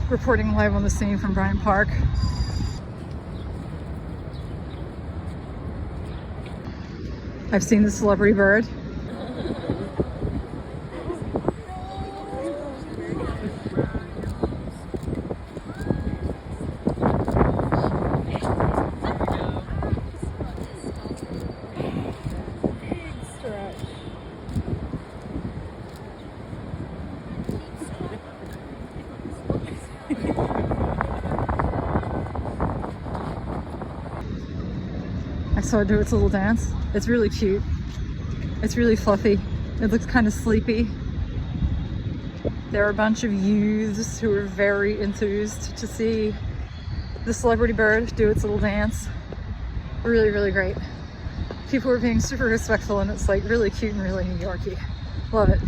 reporting live on the scene from Bryant Park. I've seen the celebrity bird. I saw it do its little dance. It's really cute. It's really fluffy. It looks kind of sleepy. There are a bunch of youths who are very enthused to see the celebrity bird do its little dance. Really, really great. People are being super respectful and it's like really cute and really New Yorky. Love it.